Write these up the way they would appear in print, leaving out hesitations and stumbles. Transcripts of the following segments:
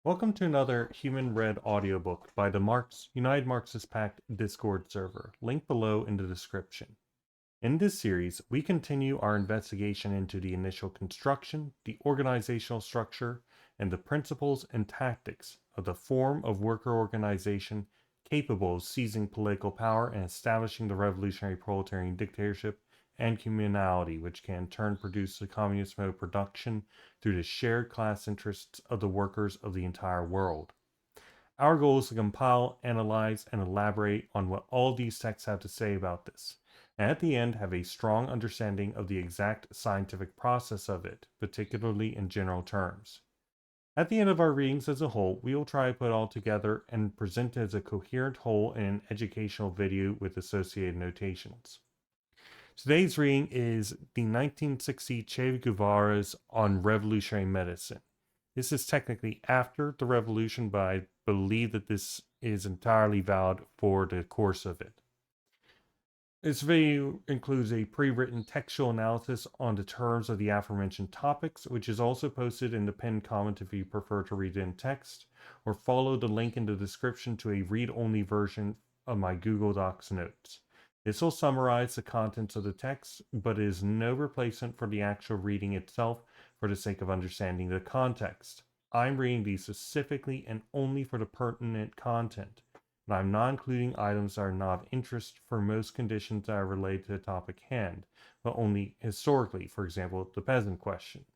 Welcome to another human-read audiobook by the United Marxist Pact Discord server, link below in the description. In this series, we continue our investigation into the initial construction, the organizational structure, and the principles and tactics of the form of worker organization capable of seizing political power and establishing the revolutionary proletarian dictatorship and communality, which can in turn produce the communist mode of production through the shared class interests of the workers of the entire world. Our goal is to compile, analyze, and elaborate on what all these texts have to say about this, and at the end have a strong understanding of the exact scientific process of it, particularly in general terms. At the end of our readings as a whole, we will try to put it all together and present it as a coherent whole in an educational video with associated notations. Today's reading is the 1960 Che Guevara's On Revolutionary Medicine. This is technically after the revolution, but I believe that this is entirely valid for the course of it. This video includes a pre-written textual analysis on the terms of the aforementioned topics, which is also posted in the pinned comment if you prefer to read it in text, or follow the link in the description to a read-only version of my Google Docs notes. This will summarize the contents of the text, but is no replacement for the actual reading itself for the sake of understanding the context. I'm reading these specifically and only for the pertinent content, and I'm not including items that are not of interest for most conditions that are related to the topic hand, but only historically, for example, the peasant question.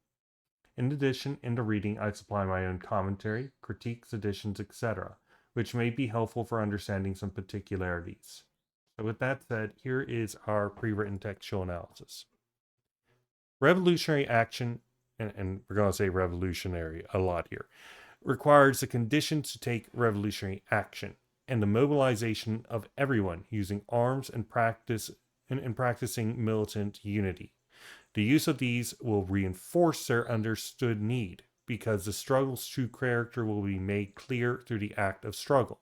In addition, in the reading, I supply my own commentary, critiques, additions, etc., which may be helpful for understanding some particularities. So with that said, here is our pre-written textual analysis. Revolutionary action, and we're going to say revolutionary a lot here, requires the conditions to take revolutionary action and the mobilization of everyone using arms and practicing militant unity. The use of these will reinforce their understood need because the struggle's true character will be made clear through the act of struggle.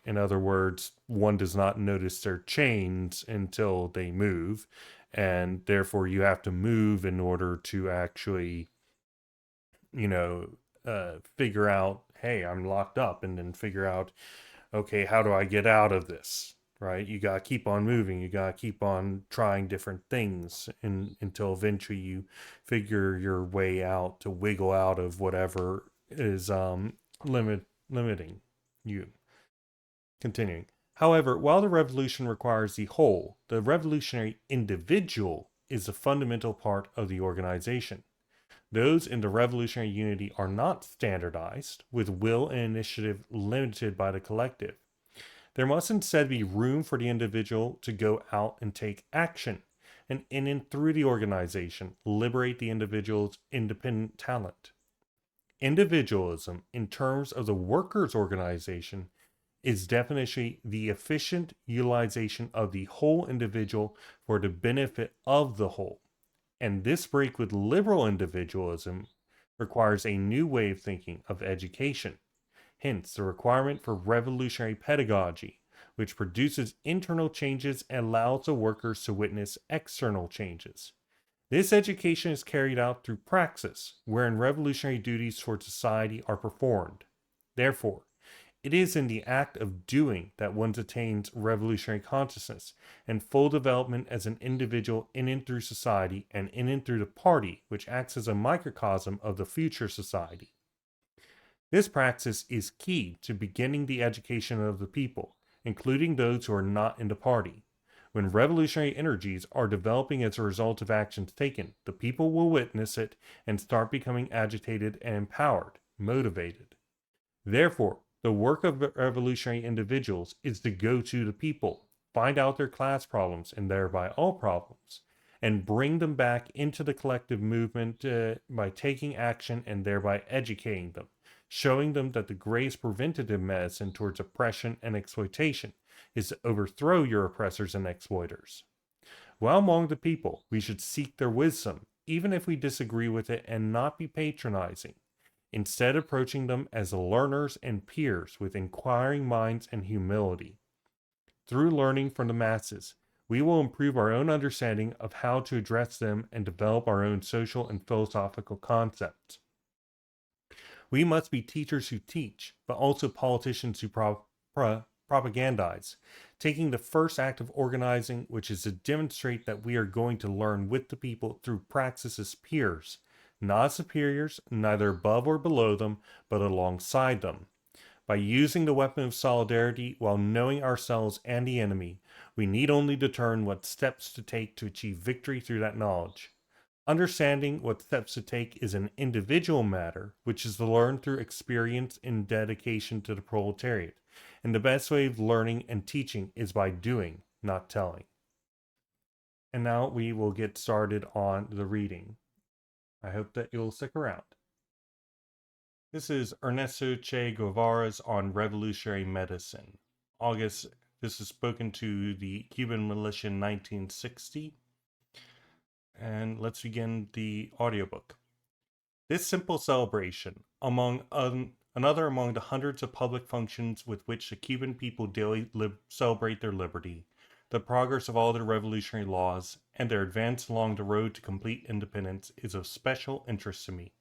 In other words, one does not notice their chains until they move, and therefore you have to move in order to actually, figure out, hey, I'm locked up, and then figure out, okay, how do I get out of this? Right? You got to keep on moving. You got to keep on trying different things until eventually you figure your way out to wiggle out of whatever is limiting you. Continuing. However, while the revolution requires the whole, the revolutionary individual is a fundamental part of the organization. Those in the revolutionary unity are not standardized, with will and initiative limited by the collective. There must instead be room for the individual to go out and take action, and in and through the organization, liberate the individual's independent talent. Individualism, in terms of the workers' organization, is definitely the efficient utilization of the whole individual for the benefit of the whole. And this break with liberal individualism requires a new way of thinking of education. Hence, the requirement for revolutionary pedagogy, which produces internal changes and allows the workers to witness external changes. This education is carried out through praxis, wherein revolutionary duties toward society are performed. Therefore, it is in the act of doing that one attains revolutionary consciousness and full development as an individual in and through society and in and through the party, which acts as a microcosm of the future society. This praxis is key to beginning the education of the people, including those who are not in the party. When revolutionary energies are developing as a result of actions taken, the people will witness it and start becoming agitated and empowered, motivated. Therefore, the work of revolutionary individuals is to go to the people, find out their class problems and thereby all problems, and bring them back into the collective movement by taking action and thereby educating them, showing them that the greatest preventative medicine towards oppression and exploitation is to overthrow your oppressors and exploiters. While among the people, we should seek their wisdom, even if we disagree with it, and not be patronizing, instead approaching them as learners and peers with inquiring minds and humility. Through learning from the masses, we will improve our own understanding of how to address them and develop our own social and philosophical concepts. We must be teachers who teach, but also politicians who propagandize, taking the first act of organizing, which is to demonstrate that we are going to learn with the people through praxis as peers, not superiors, neither above or below them, but alongside them. By using the weapon of solidarity while knowing ourselves and the enemy, we need only determine what steps to take to achieve victory through that knowledge. Understanding what steps to take is an individual matter, which is learned through experience and dedication to the proletariat. And the best way of learning and teaching is by doing, not telling. And now we will get started on the reading. I hope that you'll stick around. This is Ernesto Che Guevara's On Revolutionary Medicine. This is spoken to the Cuban militia in 1960. And let's begin the audiobook. This simple celebration, another among the hundreds of public functions with which the Cuban people daily celebrate their liberty, the progress of all their revolutionary laws, and their advance along the road to complete independence, is of special interest to me.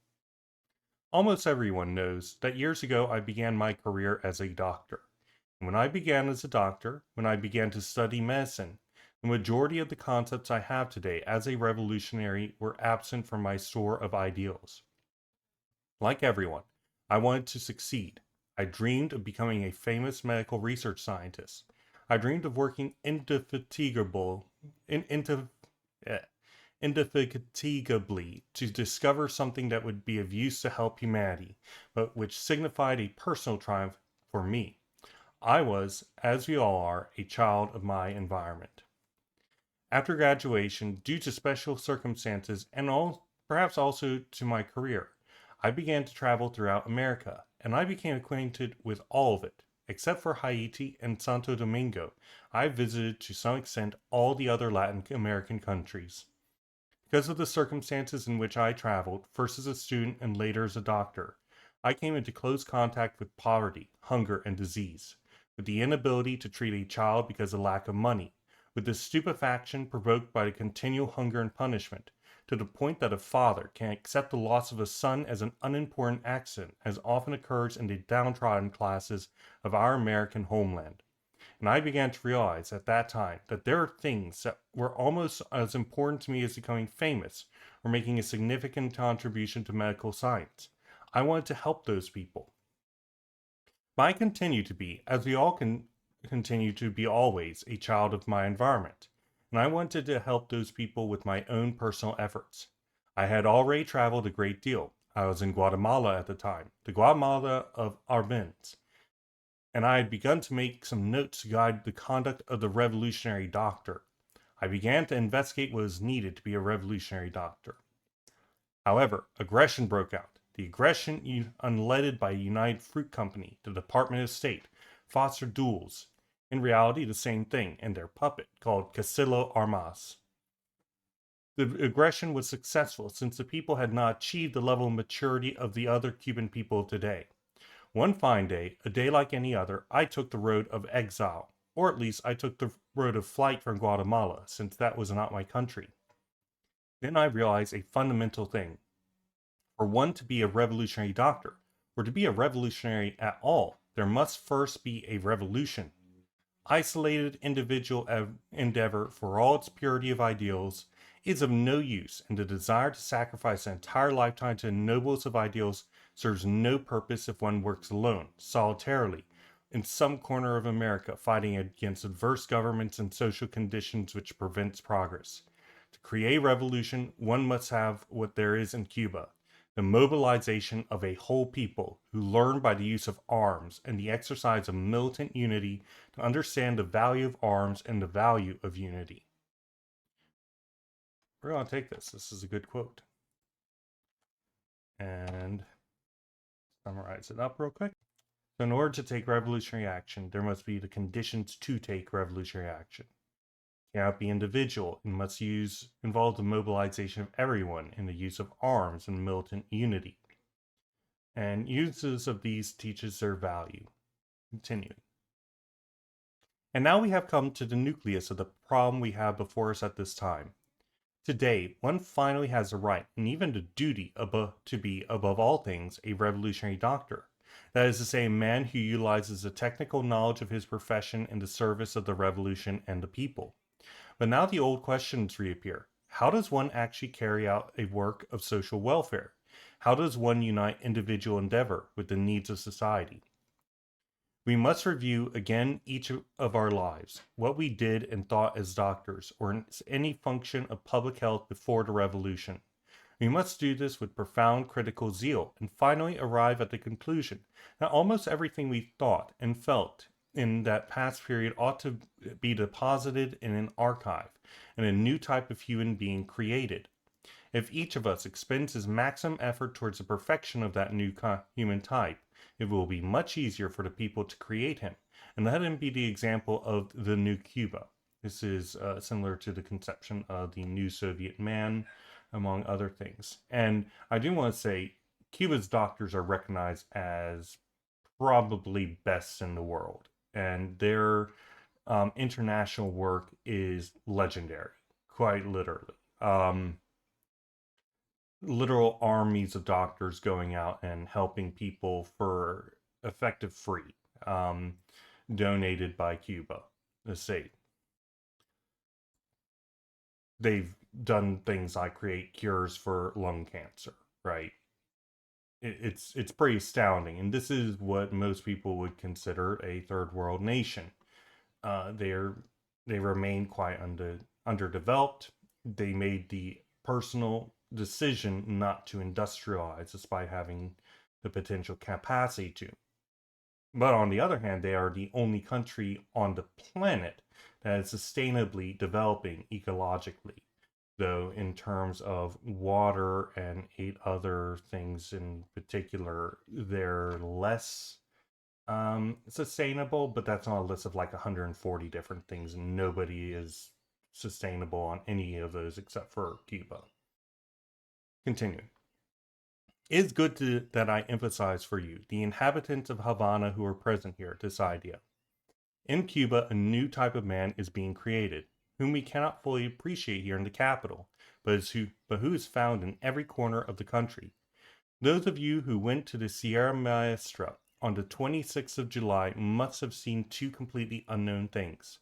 Almost everyone knows that years ago I began my career as a doctor. And when I began as a doctor, when I began to study medicine, the majority of the concepts I have today as a revolutionary were absent from my store of ideals. Like everyone, I wanted to succeed. I dreamed of becoming a famous medical research scientist. I dreamed of working indefatigably to discover something that would be of use to help humanity, but which signified a personal triumph for me. I was, as we all are, a child of my environment. After graduation, due to special circumstances and perhaps also to my career, I began to travel throughout America, and I became acquainted with all of it. Except for Haiti and Santo Domingo, I visited to some extent all the other Latin American countries. Because of the circumstances in which I traveled, first as a student and later as a doctor, I came into close contact with poverty, hunger, and disease, with the inability to treat a child because of lack of money, with the stupefaction provoked by the continual hunger and punishment, to the point that a father can accept the loss of a son as an unimportant accident, as often occurs in the downtrodden classes of our American homeland. And I began to realize at that time that there are things that were almost as important to me as becoming famous or making a significant contribution to medical science. I wanted to help those people. But I continue to be, as we all continue to be always, a child of my environment. And I wanted to help those people with my own personal efforts. I had already traveled a great deal. I was in Guatemala at the time, the Guatemala of Arbenz, and I had begun to make some notes to guide the conduct of the revolutionary doctor. I began to investigate what was needed to be a revolutionary doctor. However, aggression broke out. The aggression unleaded by United Fruit Company, the Department of State, fostered duels. In reality, the same thing, and their puppet, called Castillo Armas. The aggression was successful since the people had not achieved the level of maturity of the other Cuban people of today. One fine day, a day like any other, I took the road of exile, or at least I took the road of flight from Guatemala, since that was not my country. Then I realized a fundamental thing. For one to be a revolutionary doctor, or to be a revolutionary at all, there must first be a revolution. Isolated individual endeavor, for all its purity of ideals, is of no use, and the desire to sacrifice an entire lifetime to the noblest of ideals serves no purpose if one works alone, solitarily, in some corner of America, fighting against adverse governments and social conditions which prevents progress. To create revolution, one must have what there is in Cuba, the mobilization of a whole people who learn by the use of arms and the exercise of militant unity to understand the value of arms and the value of unity. We're going to take this. This is a good quote. And summarize it up real quick. So in order to take revolutionary action, there must be the conditions to take revolutionary action. It cannot be individual and must involve the mobilization of everyone in the use of arms and militant unity. And uses of these teaches their value. Continuing. And now we have come to the nucleus of the problem we have before us at this time. Today, one finally has the right and even the duty to be, above all things, a revolutionary doctor. That is to say, a man who utilizes the technical knowledge of his profession in the service of the revolution and the people. But now the old questions reappear. How does one actually carry out a work of social welfare? How does one unite individual endeavor with the needs of society? We must review again each of our lives, what we did and thought as doctors or in any function of public health before the revolution. We must do this with profound critical zeal and finally arrive at the conclusion that almost everything we thought and felt in that past period ought to be deposited in an archive and a new type of human being created. If each of us expends his maximum effort towards the perfection of that new human type, it will be much easier for the people to create him and let him be the example of the new Cuba. This is similar to the conception of the new Soviet man, among other things. And I do want to say, Cuba's doctors are recognized as probably best in the world, and their international work is legendary, quite literally. Literal armies of doctors going out and helping people for effective free, um, donated by Cuba, the state. They've done things like create cures for lung cancer, right? It's pretty astounding, and this is what most people would consider a third world nation. They remain quite underdeveloped. They made the personal decision not to industrialize despite having the potential capacity to. But on the other hand, they are the only country on the planet that is sustainably developing ecologically, though in terms of water and 8 other things in particular, they're less sustainable, but that's on a list of like 140 different things, and nobody is sustainable on any of those except for Cuba. Continuing. It is good that I emphasize for you, the inhabitants of Havana who are present here, this idea. In Cuba, a new type of man is being created, whom we cannot fully appreciate here in the capital, but who is found in every corner of the country. Those of you who went to the Sierra Maestra on the 26th of July must have seen two completely unknown things.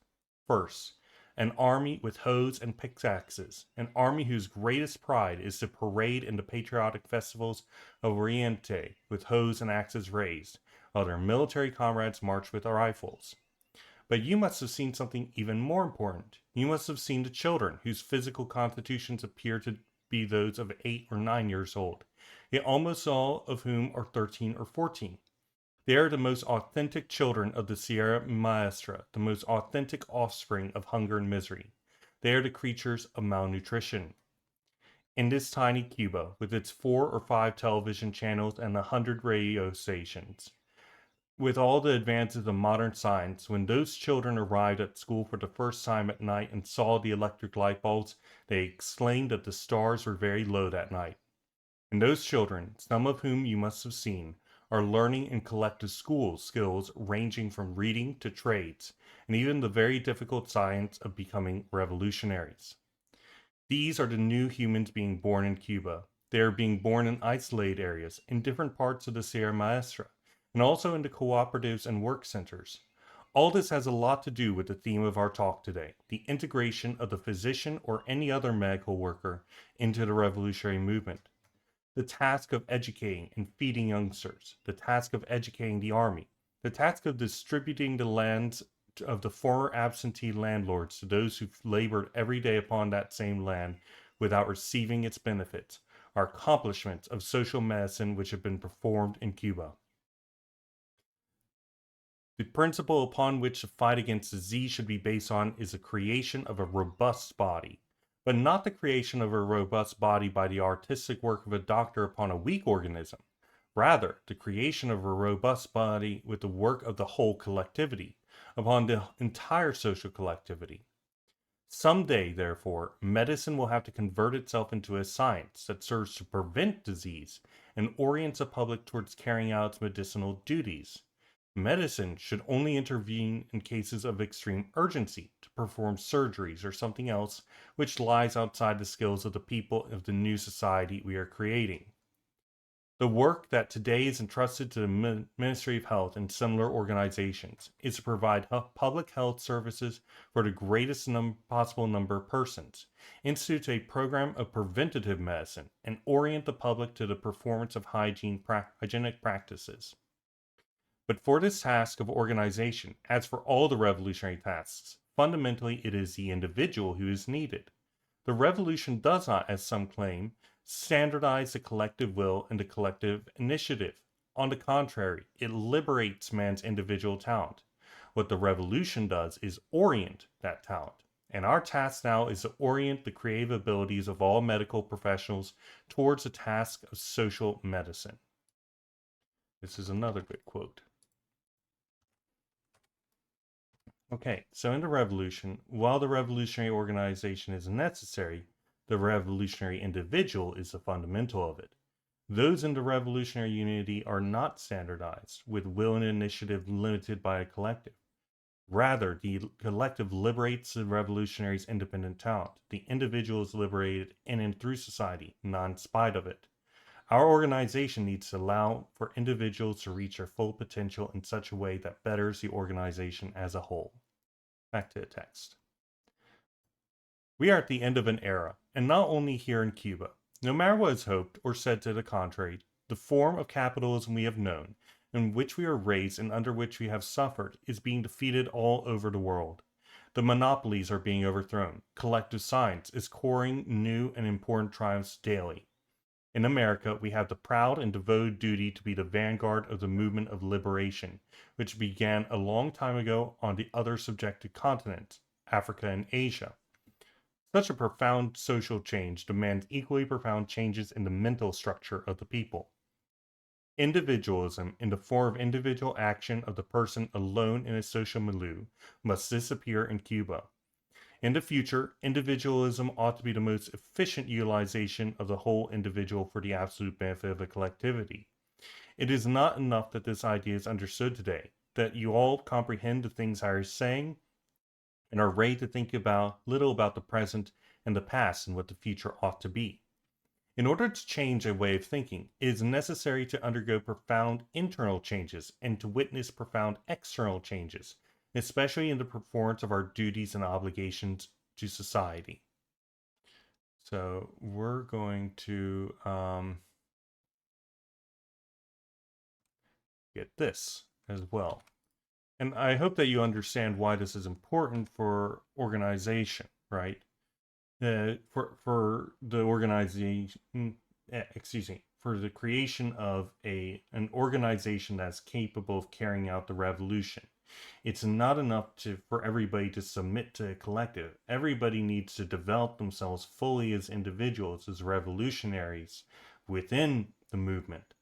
First, an army with hoes and pickaxes, an army whose greatest pride is to parade in the patriotic festivals of Oriente with hoes and axes raised, while their military comrades march with rifles. But you must have seen something even more important. You must have seen the children whose physical constitutions appear to be those of 8 or 9 years old, yet almost all of whom are 13 or 14. They are the most authentic children of the Sierra Maestra, the most authentic offspring of hunger and misery. They are the creatures of malnutrition. In this tiny Cuba, with its 4 or 5 television channels and 100 radio stations, with all the advances of modern science, when those children arrived at school for the first time at night and saw the electric light bulbs, they exclaimed that the stars were very low that night. And those children, some of whom you must have seen, are learning in collective school skills ranging from reading to trades, and even the very difficult science of becoming revolutionaries. These are the new humans being born in Cuba. They are being born in isolated areas, in different parts of the Sierra Maestra, and also in the cooperatives and work centers. All this has a lot to do with the theme of our talk today, the integration of the physician or any other medical worker into the revolutionary movement. The task of educating and feeding youngsters, the task of educating the army, the task of distributing the lands of the former absentee landlords to those who labored every day upon that same land without receiving its benefits, are accomplishments of social medicine which have been performed in Cuba. The principle upon which the fight against disease should be based on is the creation of a robust body, but not the creation of a robust body by the artistic work of a doctor upon a weak organism. Rather, the creation of a robust body with the work of the whole collectivity, upon the entire social collectivity. Someday, therefore, medicine will have to convert itself into a science that serves to prevent disease and orients the public towards carrying out its medicinal duties. Medicine should only intervene in cases of extreme urgency to perform surgeries or something else which lies outside the skills of the people of the new society we are creating. The work that today is entrusted to the Ministry of Health and similar organizations is to provide public health services for the greatest possible number of persons, institute a program of preventative medicine, and orient the public to the performance of hygienic practices. But for this task of organization, as for all the revolutionary tasks, fundamentally it is the individual who is needed. The revolution does not, as some claim, standardize the collective will and the collective initiative. On the contrary, it liberates man's individual talent. What the revolution does is orient that talent. And our task now is to orient the creative abilities of all medical professionals towards the task of social medicine. This is another good quote. Okay, so in the revolution, while the revolutionary organization is necessary, the revolutionary individual is the fundamental of it. Those in the revolutionary unity are not standardized, with will and initiative limited by a collective. Rather, the collective liberates the revolutionary's independent talent. The individual is liberated in and through society, not in spite of it. Our organization needs to allow for individuals to reach their full potential in such a way that betters the organization as a whole. Back to the text. We are at the end of an era, and not only here in Cuba. No matter what is hoped or said to the contrary, the form of capitalism we have known, in which we are raised and under which we have suffered, is being defeated all over the world. The monopolies are being overthrown. Collective science is scoring new and important triumphs daily. In America, we have the proud and devoted duty to be the vanguard of the movement of liberation, which began a long time ago on the other subjected continents, Africa and Asia. Such a profound social change demands equally profound changes in the mental structure of the people. Individualism, in the form of individual action of the person alone in a social milieu, must disappear in Cuba. In the future, individualism ought to be the most efficient utilization of the whole individual for the absolute benefit of the collectivity. It is not enough that this idea is understood today, that you all comprehend the things I are saying and are ready to think little about the present and the past and what the future ought to be. In order to change a way of thinking, it is necessary to undergo profound internal changes and to witness profound external changes, especially in the performance of our duties and obligations to society. So we're going to get this as well. And I hope that you understand why this is important for organization, right? For the organization, for the creation of an organization that's capable of carrying out the revolution. It's not enough for everybody to submit to a collective. Everybody needs to develop themselves fully as individuals, as revolutionaries within the movement,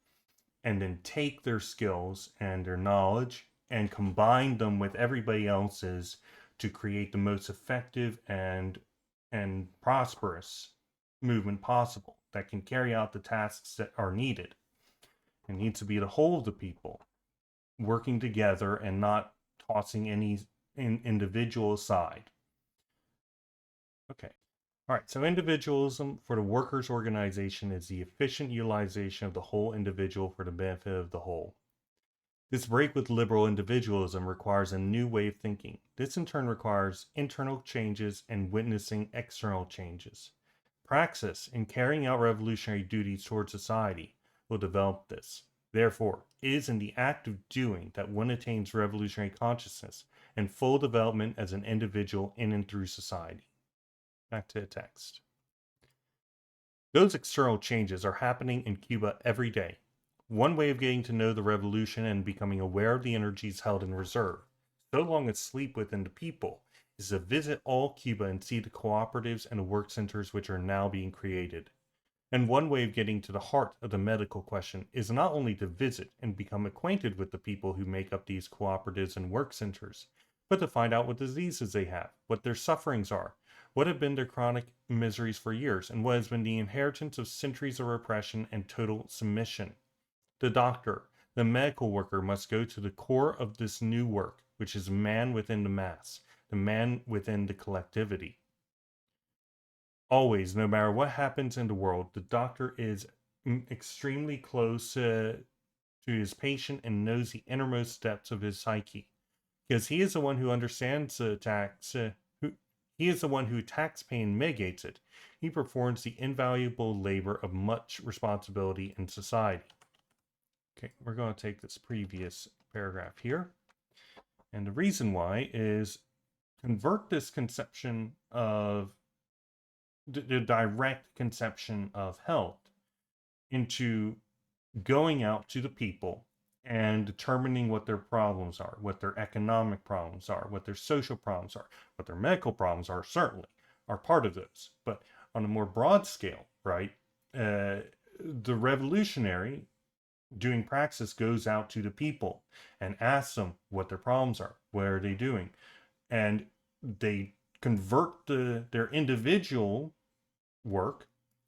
and then take their skills and their knowledge and combine them with everybody else's to create the most effective and prosperous movement possible that can carry out the tasks that are needed. It needs to be the whole of the people working together and not tossing any individual aside. Okay. All right. So individualism for the workers' organization is the efficient utilization of the whole individual for the benefit of the whole. This break with liberal individualism requires a new way of thinking. This in turn requires internal changes and witnessing external changes. Praxis in carrying out revolutionary duties toward society will develop this. Therefore, it is in the act of doing that one attains revolutionary consciousness and full development as an individual in and through society. Back to the text. Those external changes are happening in Cuba every day. One way of getting to know the revolution and becoming aware of the energies held in reserve, so long asleep within the people, is to visit all Cuba and see the cooperatives and the work centers which are now being created. And one way of getting to the heart of the medical question is not only to visit and become acquainted with the people who make up these cooperatives and work centers, but to find out what diseases they have, what their sufferings are, what have been their chronic miseries for years, and what has been the inheritance of centuries of repression and total submission. The doctor, The medical worker must go to the core of this new work, which is man within the mass, the man within the collectivity. Always, no matter what happens in the world, the doctor is extremely close to his patient and knows the innermost depths of his psyche, because he is the one who understands the attacks. He is the one who attacks pain and mitigates it. He performs the invaluable labor of much responsibility in society. Okay, we're going to take this previous paragraph here. And the reason why is convert this conception of the direct conception of health into going out to the people and determining what their problems are, what their economic problems are, what their social problems are, what their medical problems are, certainly are part of those. But on a more broad scale, right, the revolutionary doing praxis goes out to the people and asks them what their problems are, what are they doing, and they convert their individual work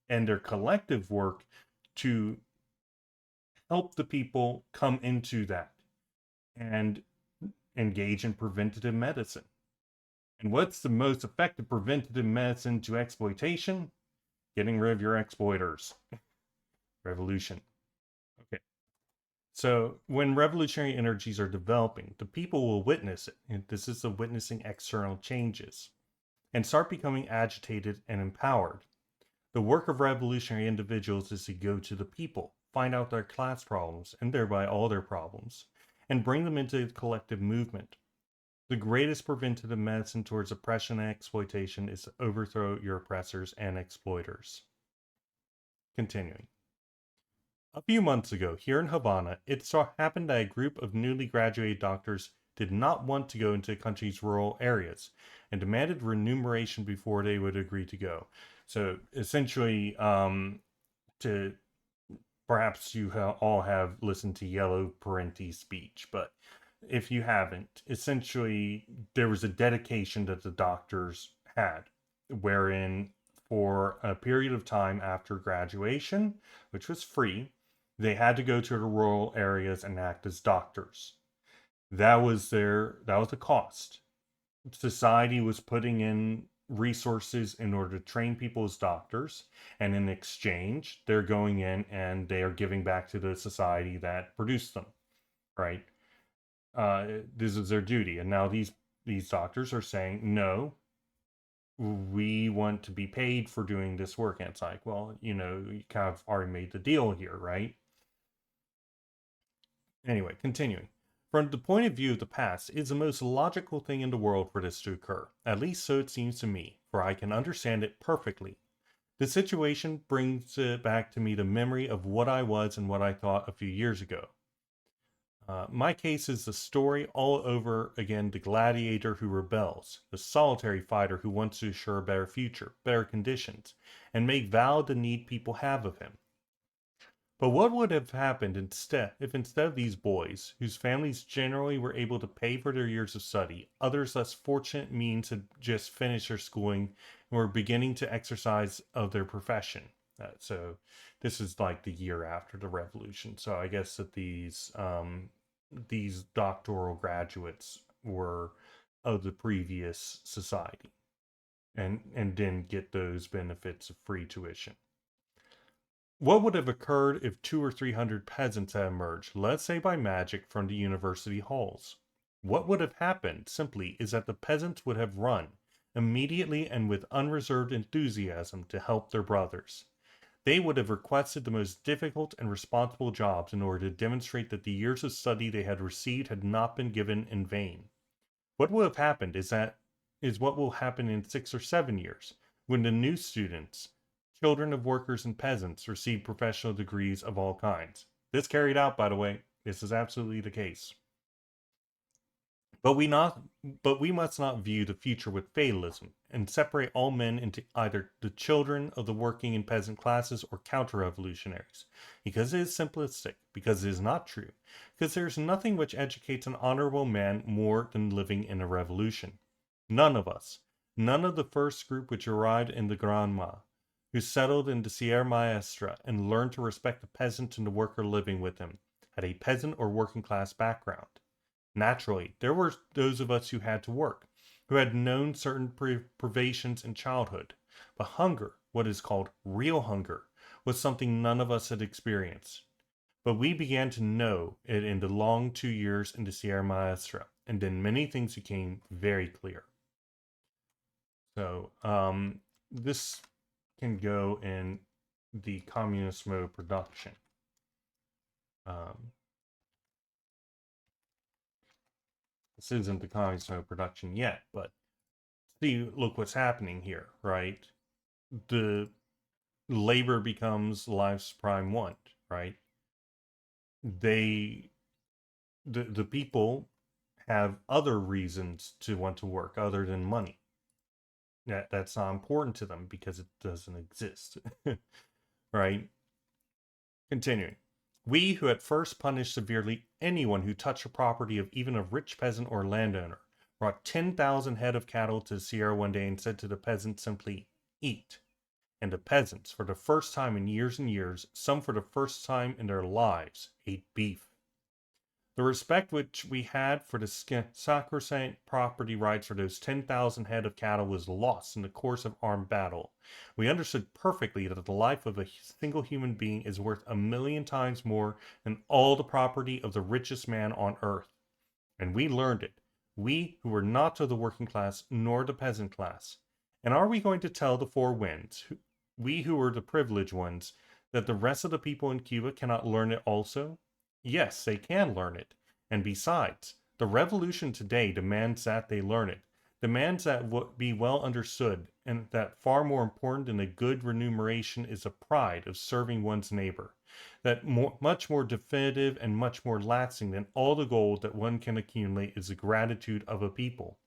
and their collective work to help the people come into that and engage in preventative medicine. And what's the most effective preventative medicine to exploitation? Getting rid of your exploiters. Revolution. Okay. So when revolutionary energies are developing, the people will witness it. And this is the witnessing external changes and start becoming agitated and empowered. The work of revolutionary individuals is to go to the people, find out their class problems, and thereby all their problems, and bring them into the collective movement. The greatest preventative medicine towards oppression and exploitation is to overthrow your oppressors and exploiters. Continuing. A few months ago, here in Havana, it so happened that a group of newly graduated doctors did not want to go into the country's rural areas and demanded remuneration before they would agree to go. So essentially, to perhaps you all have listened to Yellow Parenti's speech, but if you haven't, essentially there was a dedication that the doctors had, wherein for a period of time after graduation, which was free, they had to go to the rural areas and act as doctors. That was the cost. Society was putting in resources in order to train people as doctors, and in exchange they're going in and they are giving back to the society that produced them, right? This is their duty. And now these doctors are saying, no, we want to be paid for doing this work. And it's like, well, you kind of already made the deal here, right? Anyway, continuing. From the point of view of the past, it is the most logical thing in the world for this to occur. At least so it seems to me, for I can understand it perfectly. The situation brings back to me the memory of what I was and what I thought a few years ago. My case is the story all over again, the gladiator who rebels, the solitary fighter who wants to assure a better future, better conditions, and make valid the need people have of him. But what would have happened if instead of these boys, whose families generally were able to pay for their years of study, others less fortunate means had just finished their schooling and were beginning to exercise of their profession? So this is like the year after the revolution. So I guess that these doctoral graduates were of the previous society and didn't get those benefits of free tuition. What would have occurred if 200 or 300 peasants had emerged, let's say by magic, from the university halls? What would have happened, simply, is that the peasants would have run, immediately and with unreserved enthusiasm, to help their brothers. They would have requested the most difficult and responsible jobs in order to demonstrate that the years of study they had received had not been given in vain. What will have happened is what will happen in 6 or 7 years, when the new students, children of workers and peasants, receive professional degrees of all kinds. This carried out, by the way. This is absolutely the case. But we must not view the future with fatalism and separate all men into either the children of the working and peasant classes or counter-revolutionaries, because it is simplistic, because it is not true, because there is nothing which educates an honorable man more than living in a revolution. None of us, none of the first group which arrived in the Granma, who settled in the Sierra Maestra and learned to respect the peasant and the worker living with him, had a peasant or working class background. Naturally, there were those of us who had to work, who had known certain privations in childhood. But hunger, what is called real hunger, was something none of us had experienced. But we began to know it in the long 2 years in the Sierra Maestra, and then many things became very clear. So, this can go in the communist mode production. This isn't the communist mode production yet, but see, look what's happening here, right? The labor becomes life's prime want, right? The people have other reasons to want to work other than money. That's not important to them because it doesn't exist. Right? Continuing. We who at first punished severely anyone who touched the property of even a rich peasant or landowner brought 10,000 head of cattle to the Sierra one day and said to the peasants simply, eat. And the peasants, for the first time in years and years, some for the first time in their lives, ate beef. The respect which we had for the sacrosanct property rights for those 10,000 head of cattle was lost in the course of armed battle. We understood perfectly that the life of a single human being is worth 1,000,000 times more than all the property of the richest man on earth. And we learned it, we who were not of the working class nor the peasant class. And are we going to tell the four winds, we who were the privileged ones, that the rest of the people in Cuba cannot learn it also? Yes, they can learn it. And besides, the revolution today demands that they learn it, demands that it be well understood, and that far more important than a good remuneration is the pride of serving one's neighbor. That much more definitive and much more lasting than all the gold that one can accumulate is the gratitude of a people.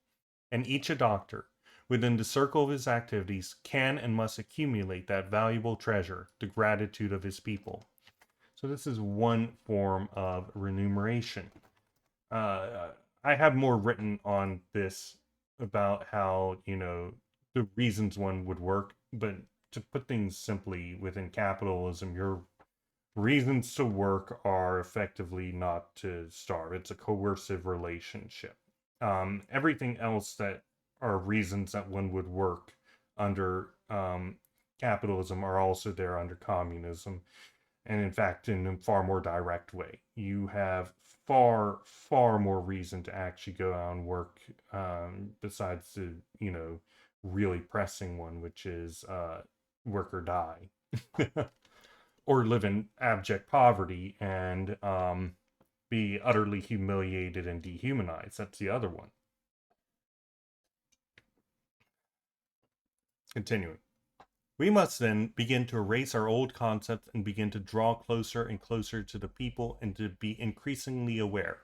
And each a doctor, within the circle of his activities, can and must accumulate that valuable treasure, the gratitude of his people. So this is one form of remuneration. I have more written on this about how, the reasons one would work, but to put things simply, within capitalism, your reasons to work are effectively not to starve. It's a coercive relationship. Everything else that are reasons that one would work under capitalism are also there under communism. And in fact, in a far more direct way. You have far, far more reason to actually go out and work, besides the, really pressing one, which is work or die. Or live in abject poverty and be utterly humiliated and dehumanized. That's the other one. Continuing. We must then begin to erase our old concepts and begin to draw closer and closer to the people and to be increasingly aware.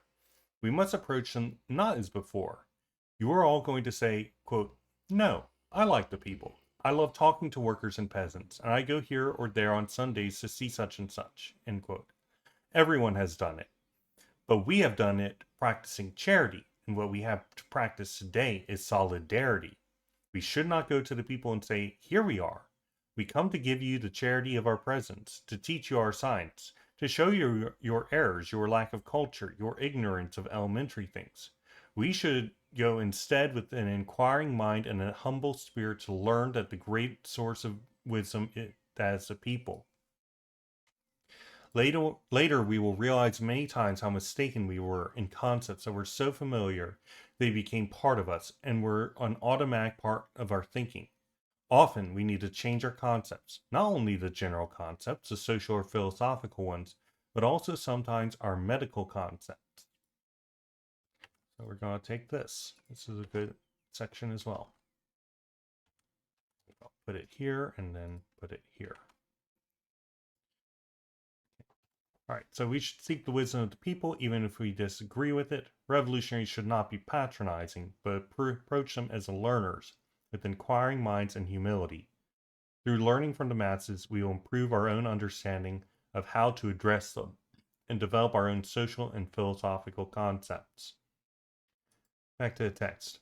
We must approach them not as before. You are all going to say, quote, no, I like the people. I love talking to workers and peasants, and I go here or there on Sundays to see such and such, end quote. Everyone has done it. But we have done it practicing charity, and what we have to practice today is solidarity. We should not go to the people and say, here we are. We come to give you the charity of our presence, to teach you our science, to show you your errors, your lack of culture, your ignorance of elementary things. We should go instead with an inquiring mind and a humble spirit to learn that the great source of wisdom is as a people. Later, we will realize many times how mistaken we were in concepts that were so familiar they became part of us and were an automatic part of our thinking. Often we need to change our concepts, not only the general concepts, the social or philosophical ones, but also sometimes our medical concepts. So we're going to take this. This is a good section as well. I'll put it here and then put it here. All right, so we should seek the wisdom of the people, even if we disagree with it. Revolutionaries should not be patronizing, but approach them as learners, with inquiring minds and humility. Through learning from the masses, we will improve our own understanding of how to address them and develop our own social and philosophical concepts. Back to the text.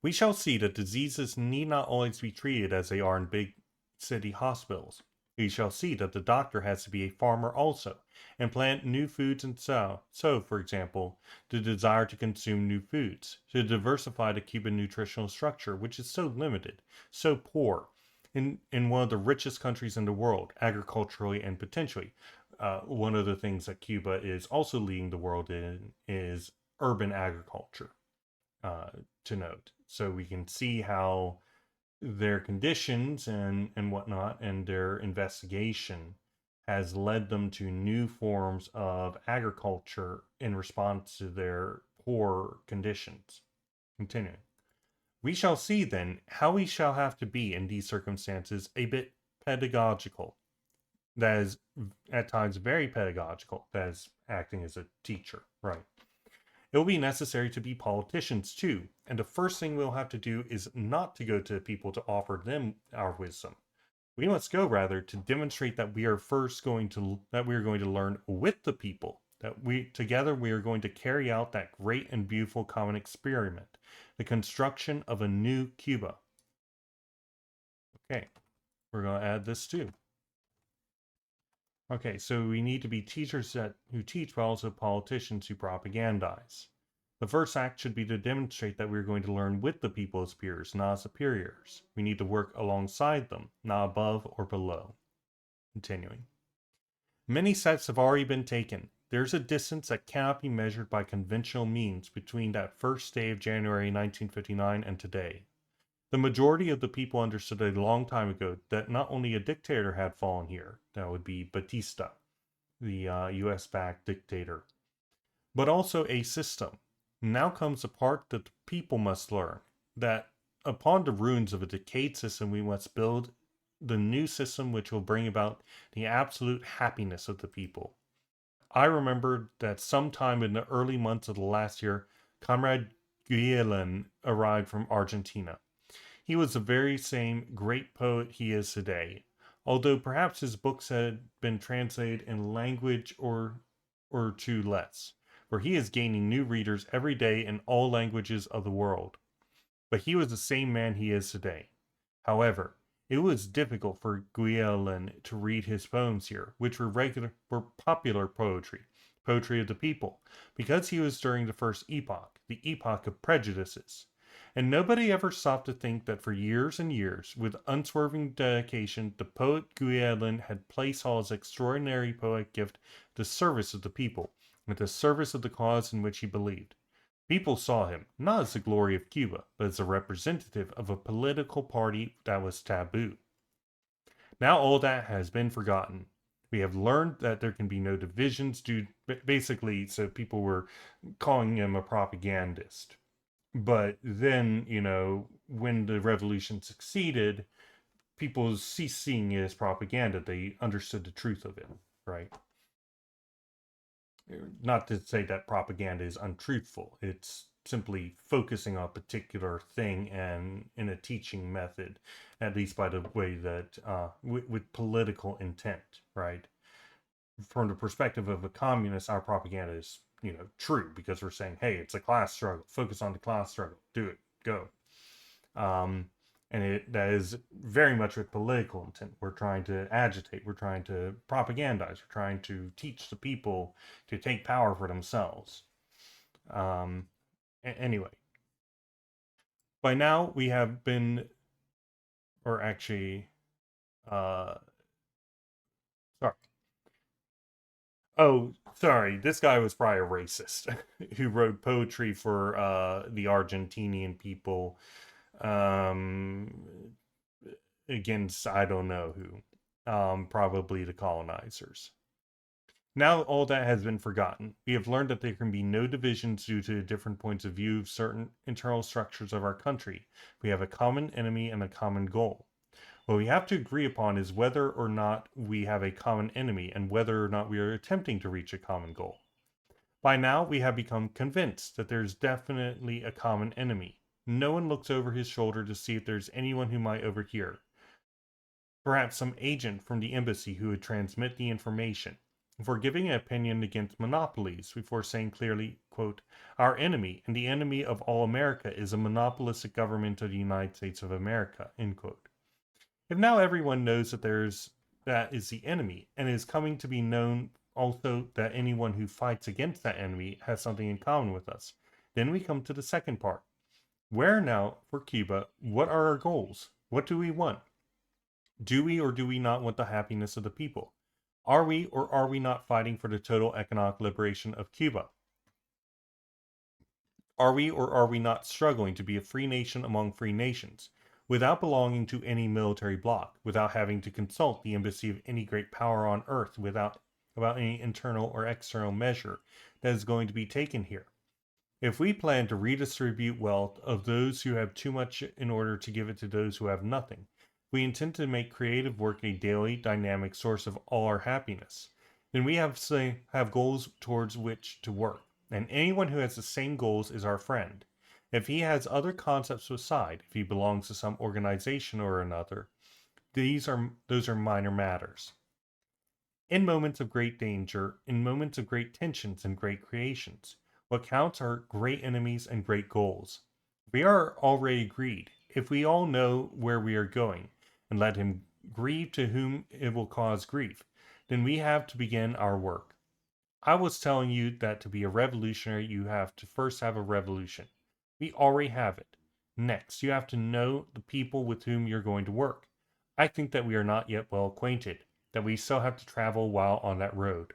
We shall see that diseases need not always be treated as they are in big city hospitals. we shall see that the doctor has to be a farmer also, and plant new foods and so, for example, the desire to consume new foods, to diversify the Cuban nutritional structure, which is so limited, so poor, in one of the richest countries in the world, agriculturally and potentially. One of the things that Cuba is also leading the world in is urban agriculture, to note. So we can see how their conditions and whatnot and their investigation has led them to new forms of agriculture in response to their poor conditions. Continuing. We shall see then how we shall have to be in these circumstances a bit pedagogical. That is at times very pedagogical, that is acting as a teacher, right? It will be necessary to be politicians too, and the first thing we'll have to do is not to go to people to offer them our wisdom. We must go rather to demonstrate that we are going to learn with the people, that we are going to carry out that great and beautiful common experiment, the construction of a new Cuba. Okay, we're going to add this too. Okay, so we need to be teachers who teach, but also politicians who propagandize. The first act should be to demonstrate that we're going to learn with the people as peers, not as superiors. We need to work alongside them, not above or below. Continuing. Many steps have already been taken. There's a distance that cannot be measured by conventional means between that first day of January 1959 and today. The majority of the people understood a long time ago that not only a dictator had fallen here, that would be Batista, the US-backed dictator, but also a system. Now comes the part that the people must learn, that upon the ruins of a decayed system we must build the new system which will bring about the absolute happiness of the people. I remember that sometime in the early months of the last year, Comrade Guillen arrived from Argentina. He was the very same great poet he is today, although perhaps his books had been translated in language or two less, for he is gaining new readers every day in all languages of the world. But he was the same man he is today. However, it was difficult for Guillen to read his poems here, which were popular poetry of the people, because he was during the first epoch, the epoch of prejudices. And nobody ever stopped to think that for years and years, with unswerving dedication, the poet Guillen had placed all his extraordinary poetic gift at the service of the people, at the service of the cause in which he believed. People saw him, not as the glory of Cuba, but as a representative of a political party that was taboo. Now all that has been forgotten. We have learned that there can be no divisions basically, so people were calling him a propagandist. But then, when the revolution succeeded, people ceased seeing it as propaganda. They understood the truth of it, right? Not to say that propaganda is untruthful. It's simply focusing on a particular thing and in a teaching method, at least by the way that, with political intent, right? From the perspective of a communist, our propaganda is true, because we're saying, hey, it's a class struggle, focus on the class struggle, do it, go. And that is very much with political intent. We're trying to agitate, we're trying to propagandize, we're trying to teach the people to take power for themselves. Anyway, by now we have been, or actually, sorry. Oh, sorry. This guy was probably a racist who wrote poetry for the Argentinian people against I don't know who, probably the colonizers. Now all that has been forgotten. We have learned that there can be no divisions due to different points of view of certain internal structures of our country. We have a common enemy and a common goal. What we have to agree upon is whether or not we have a common enemy and whether or not we are attempting to reach a common goal. By now, we have become convinced that there's definitely a common enemy. No one looks over his shoulder to see if there's anyone who might overhear. Perhaps some agent from the embassy who would transmit the information. For giving an opinion against monopolies, before saying clearly, quote, our enemy and the enemy of all America is a monopolistic government of the United States of America, end quote. If now everyone knows that there's that is the enemy, and it is coming to be known also that anyone who fights against that enemy has something in common with us. Then we come to the second part. Where now, for Cuba, what are our goals? What do we want? Do we or do we not want the happiness of the people? Are we or are we not fighting for the total economic liberation of Cuba? Are we or are we not struggling to be a free nation among free nations, without belonging to any military bloc, without having to consult the embassy of any great power on earth, without about any internal or external measure that is going to be taken here? If we plan to redistribute wealth of those who have too much in order to give it to those who have nothing, we intend to make creative work a daily, dynamic source of all our happiness, then we have goals towards which to work, and anyone who has the same goals is our friend. If he has other concepts aside, if he belongs to some organization or another, those are minor matters. In moments of great danger, in moments of great tensions and great creations, what counts are great enemies and great goals. We are already agreed. If we all know where we are going, and let him grieve to whom it will cause grief, then we have to begin our work. I was telling you that to be a revolutionary, you have to first have a revolution. We already have it. Next, you have to know the people with whom you're going to work. I think that we are not yet well acquainted, that we still have to travel while on that road.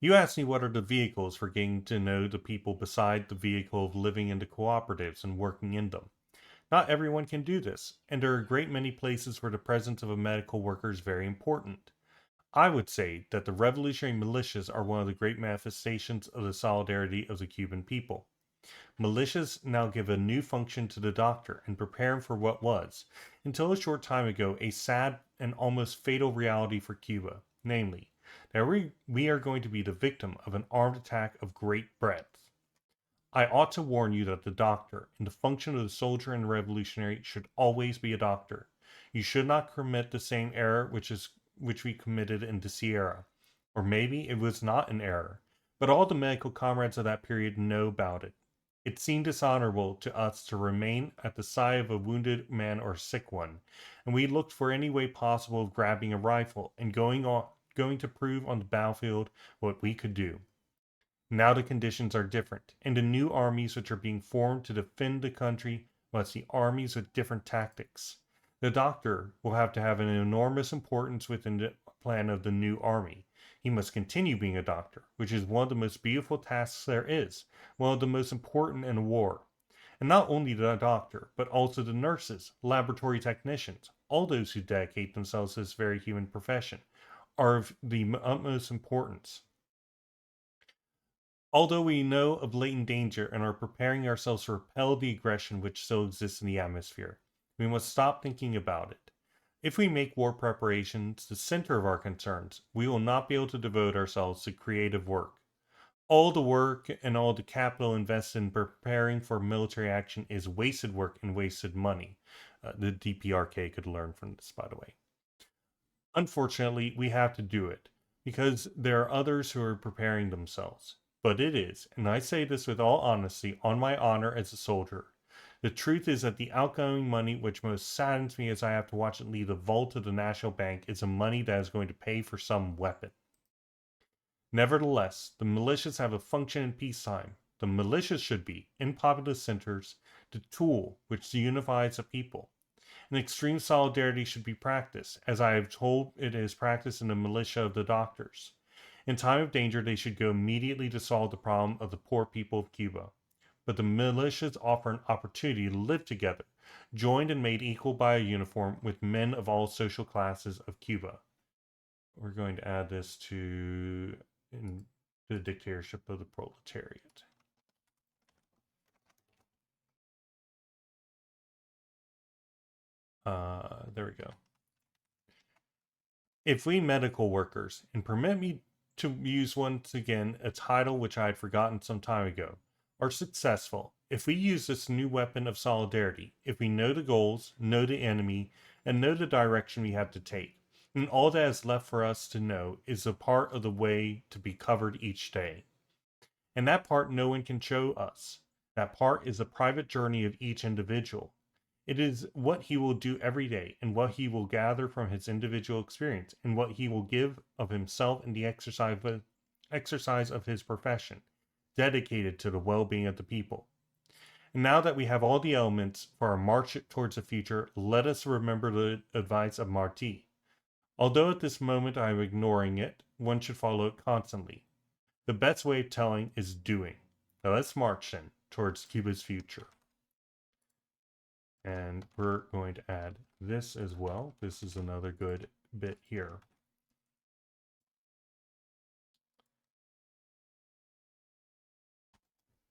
You asked me what are the vehicles for getting to know the people beside the vehicle of living into cooperatives and working in them. Not everyone can do this, and there are a great many places where the presence of a medical worker is very important. I would say that the revolutionary militias are one of the great manifestations of the solidarity of the Cuban people. Militias now give a new function to the doctor and prepare him for what was, until a short time ago, a sad and almost fatal reality for Cuba, namely, that we are going to be the victim of an armed attack of great breadth. I ought to warn you that the doctor, in the function of the soldier and the revolutionary, should always be a doctor. You should not commit the same error which we committed in the Sierra. Or maybe it was not an error, but all the medical comrades of that period know about it. It seemed dishonorable to us to remain at the side of a wounded man or sick one, and we looked for any way possible of grabbing a rifle and going to prove on the battlefield what we could do. Now the conditions are different, and the new armies which are being formed to defend the country must be armies with different tactics. The doctor will have to have an enormous importance within the plan of the new army. He must continue being a doctor, which is one of the most beautiful tasks there is, one of the most important in a war. And not only the doctor, but also the nurses, laboratory technicians, all those who dedicate themselves to this very human profession, are of the utmost importance. Although we know of latent danger and are preparing ourselves to repel the aggression which still exists in the atmosphere, we must stop thinking about it. If we make war preparations the center of our concerns, we will not be able to devote ourselves to creative work. All the work and all the capital invested in preparing for military action is wasted work and wasted money. The DPRK could learn from this, by the way. Unfortunately, we have to do it because there are others who are preparing themselves. But it is, and I say this with all honesty, on my honor as a soldier. The truth is that the outgoing money which most saddens me as I have to watch it leave the vault of the National Bank is the money that is going to pay for some weapon. Nevertheless, the militias have a function in peacetime. The militias should be, in populous centers, the tool which unifies a people. An extreme solidarity should be practiced, as I have told it is practiced in the militia of the doctors. In time of danger, they should go immediately to solve the problem of the poor people of Cuba. But the militias offer an opportunity to live together, joined and made equal by a uniform with men of all social classes of Cuba. We're going to add this to the dictatorship of the proletariat. There we go. If we medical workers, and permit me to use once again a title which I had forgotten some time ago, are successful, if we use this new weapon of solidarity, if we know the goals, know the enemy, and know the direction we have to take, then all that is left for us to know is a part of the way to be covered each day. And that part no one can show us. That part is the private journey of each individual. It is what he will do every day, and what he will gather from his individual experience, and what he will give of himself in the exercise of his profession, dedicated to the well-being of the people. And now that we have all the elements for our march towards the future, let us remember the advice of Martí. Although at this moment I am ignoring it, one should follow it constantly. The best way of telling is doing. Now let's march then towards Cuba's future. And we're going to add this as well. This is another good bit here.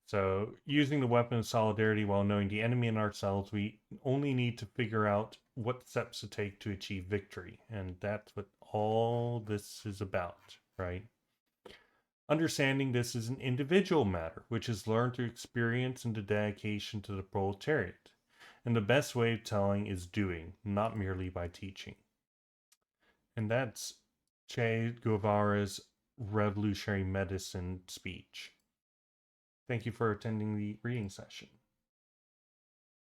So using the weapon of solidarity while knowing the enemy and ourselves, we only need to figure out what steps to take to achieve victory. And that's what all this is about, right? Understanding this is an individual matter, which is learned through experience and the dedication to the proletariat. And the best way of telling is doing, not merely by teaching. And that's Che Guevara's revolutionary medicine speech. Thank you for attending the reading session.